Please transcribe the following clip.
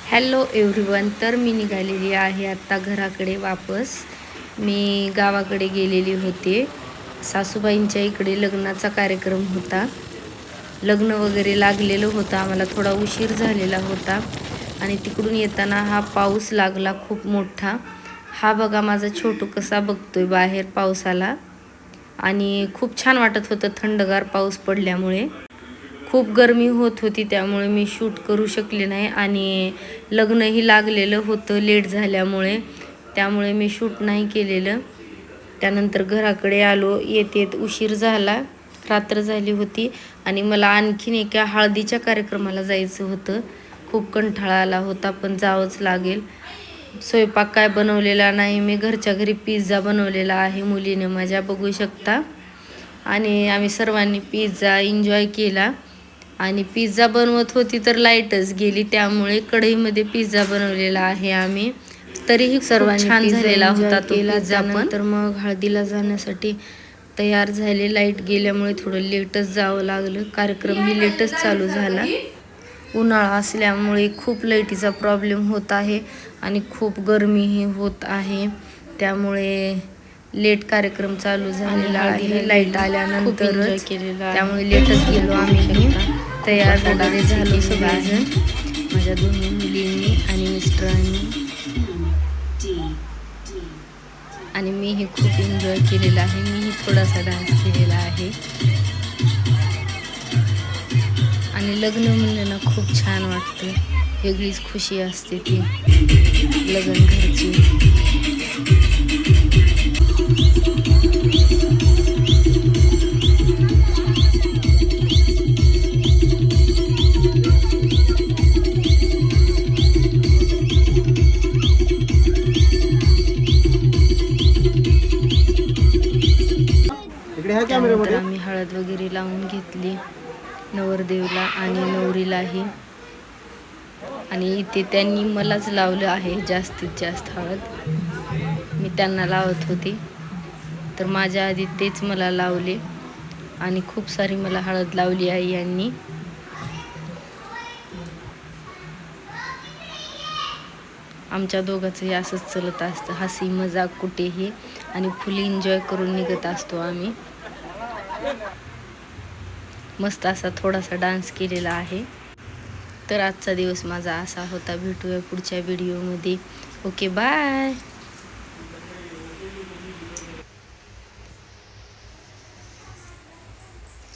Hello everyone. तर मी निघालेली आहे आत्ता घराकडे वापस. मी गावाकडे गेलेली होते. सासूबाईंच्या इकडे लग्नाचा कार्यक्रम होता. लग्न वगैरे लागलेलं होतं. आम्हाला थोडा उशीर झालेला होता आणि तिकडून येताना हा पाऊस लागला खूप मोठा. हा बघा माझा छोटू कसा बघतोय बाहेर पावसाला. आणि खूप छान वाटत होतं थंडगार पाऊस पडल्यामुळे. खूप गरमी होत होती त्यामुळे मी शूट करू शकले नाही आणि लग्नही लागलेलं होतं लेट झाल्यामुळे, त्यामुळे मी शूट नाही केलेलं. त्यानंतर घराकडे आलो. येत उशीर झाला, रात्र झाली होती आणि मला आणखीन एका हळदीच्या कार्यक्रमाला जायचं होतं. खूप कंटाळा आला होता पण जावंच लागेल. स्वयंपाक काय बनवलेला नाही मी. घरच्या घरी पिझ्झा बनवलेला आहे मुलीने माझ्या, बघू शकता. आणि आम्ही सर्वांनी पिझ्झा एन्जॉय केला. आणि पिझ्झा बनवत होती तर लाईटच गेली, त्यामुळे कढईमध्ये पिझ्झा बनवलेला आहे आम्ही. तरीही सर्वांनी छान झालेला होता तो पिझ्झा. पण तर मग हळदीला जाण्यासाठी तयार झाले. लाईट गेल्यामुळे थोडं लेटच जावं लागलं. कार्यक्रमही लेटच चालू झाला. उन्हाळा असल्यामुळे खूप लाईटीचा प्रॉब्लेम होत आहे आणि खूप गरमीही होत आहे, त्यामुळे लेट कार्यक्रम चालू झालेला आहे. लाईट आल्यानंतरच, त्यामुळे लेटच गेलो आम्ही. तयार वगैरे झालो सगळेजण, माझ्या दोन्ही मुलींनी आणि मिस्टरांनी. आणि मीही खूप एन्जॉय केलेला आहे. मीही थोडासा डान्स केलेला आहे. आणि लग्न म्हणलं ना खूप छान वाटतं. वेगळीच खुशी असते ती लग्न घरची. त्यानंतर आम्ही हळद वगैरे लावून घेतली नवरदेवला आणि नवरीलाही. आणि इथे त्यांनी मलाच लावलं आहे जास्तीत जास्त हळद. मी त्यांना लावत होते तर माझ्या आधी तेच मला लावले आणि खूप सारी मला हळद लावली आहे यांनी. आमच्या दोघांचंही असंच चलत असतं, हसी मजाक कुठेही, आणि फुल एन्जॉय करून निघत असतो आम्ही. मस्त असा थोडासा डान्स केलेला आहे. तर आजचा दिवस माझा असा होता. भेटूया पुढच्या व्हिडिओमध्ये. Okay, bye.